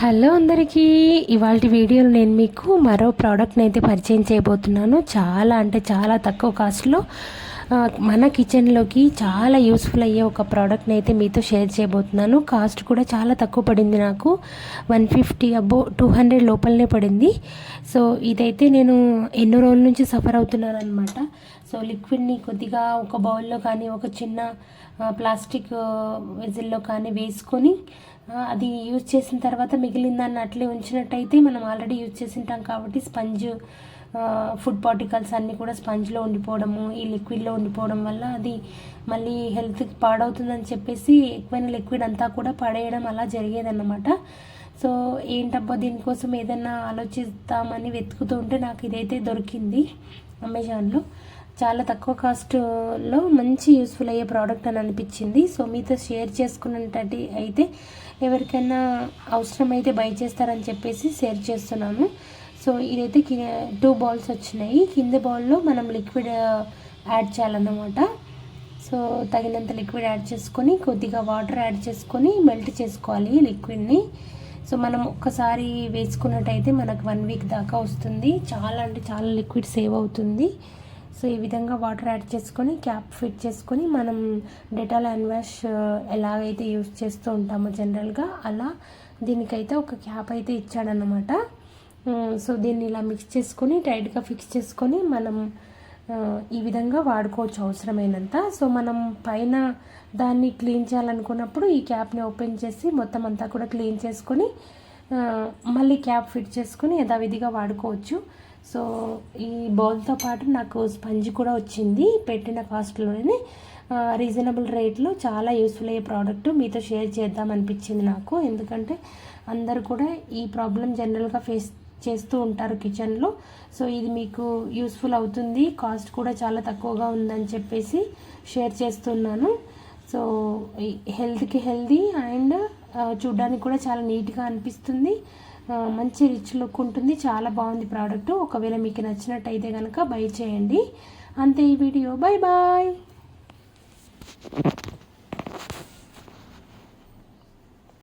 Hello అందరికీ, ఇవాళ వీడియోలో నేను మీకు మరో ప్రోడక్ట్ని అయితే పరిచయం చేయబోతున్నాను. చాలా అంటే చాలా తక్కువ కాస్ట్లో మన కిచెన్లోకి చాలా యూస్ఫుల్ అయ్యే ఒక ప్రోడక్ట్ని అయితే మీతో షేర్ చేయబోతున్నాను. కాస్ట్ కూడా చాలా తక్కువ పడింది, నాకు 150 అబో 200 లోపలనే పడింది. సో ఇదైతే నేను ఎన్నో రోజుల నుంచి సఫర్ అవుతున్నాను అనమాట. సో లిక్విడ్ని కొద్దిగా ఒక బౌల్లో కానీ ఒక చిన్న ప్లాస్టిక్ వెజిల్లో కానీ వేసుకొని అది యూజ్ చేసిన తర్వాత మిగిలిన దాన్ని అట్లే ఉంచినట్టయితే మనం ఆల్రెడీ యూజ్ చేసి ఉంటాం కాబట్టి స్పంజ్ ఫుడ్ పార్టికల్స్ అన్నీ కూడా స్పంజ్లో ఉండిపోవడము, ఈ లిక్విడ్లో ఉండిపోవడం వల్ల అది మళ్ళీ హెల్త్కి పాడవుతుందని చెప్పేసి ఎక్కువైన లిక్విడ్ అంతా కూడా పడేయడం అలా జరిగేదన్నమాట. సో ఏంటబ్బా దీనికోసం ఏదైనా ఆలోచిస్తామని వెతుకుతూ ఉంటే నాకు ఇదైతే దొరికింది అమెజాన్లో. చాలా తక్కువ కాస్ట్లో మంచి యూస్ఫుల్ అయ్యే ప్రోడక్ట్ అని అనిపించింది. సో మీతో షేర్ చేసుకున్నట్టు అయితే ఎవరికైనా అవసరమైతే బై చేస్తారని చెప్పేసి షేర్ చేస్తున్నాను. సో ఇదైతే 2 బౌల్స్ వచ్చినాయి. కింద బౌల్లో మనం లిక్విడ్ యాడ్ చేయాలన్నమాట. సో తగినంత లిక్విడ్ యాడ్ చేసుకొని కొద్దిగా వాటర్ యాడ్ చేసుకొని మెల్ట్ చేసుకోవాలి లిక్విడ్ని. సో మనం ఒక్కసారి వేసుకున్నట్టయితే మనకు 1 వీక్ దాకా వస్తుంది. చాలా అంటే చాలా లిక్విడ్ సేవ్ అవుతుంది. సో ఈ విధంగా వాటర్ యాడ్ చేసుకొని క్యాప్ ఫిట్ చేసుకొని మనం డెటాల్ హ్యాండ్ వాష్ ఎలాగైతే యూజ్ చేస్తూ ఉంటామో జనరల్గా అలా దీనికైతే ఒక క్యాప్ అయితే ఇచ్చాడనమాట. సో దీన్ని ఇలా మిక్స్ చేసుకొని టైట్గా ఫిక్స్ చేసుకొని మనం ఈ విధంగా వాడుకోవచ్చు అవసరమైనంత. సో మనం పైన దాన్ని క్లీన్ చేయాలనుకున్నప్పుడు ఈ క్యాప్ని ఓపెన్ చేసి మొత్తం అంతా కూడా క్లీన్ చేసుకొని మళ్ళీ క్యాప్ ఫిట్ చేసుకొని యథావిధిగా వాడుకోవచ్చు. సో ఈ బౌల్తో పాటు నాకు స్పంజ్ కూడా వచ్చింది పెట్టిన కాస్ట్లోనే. రీజనబుల్ రేట్లో చాలా యూస్ఫుల్ అయ్యే ప్రోడక్ట్ మీతో షేర్ చేద్దాం అనిపించింది నాకు. ఎందుకంటే అందరు కూడా ఈ ప్రాబ్లం జనరల్గా ఫేస్ చేస్తూ ఉంటారు కిచెన్లో. సో ఇది మీకు యూస్ఫుల్ అవుతుంది, కాస్ట్ కూడా చాలా తక్కువగా ఉందని చెప్పేసి షేర్ చేస్తున్నాను. సో హెల్త్కి హెల్తీ అండ్ చూడ్డానికి కూడా చాలా నీట్గా అనిపిస్తుంది, మంచి రిచ్ లుక్ ఉంటుంది. చాలా బాగుంది ప్రోడక్ట్. ఒకవేళ మీకు నచ్చినట్టయితే కనుక బై చేయండి. అంతే ఈ వీడియో. Bye bye.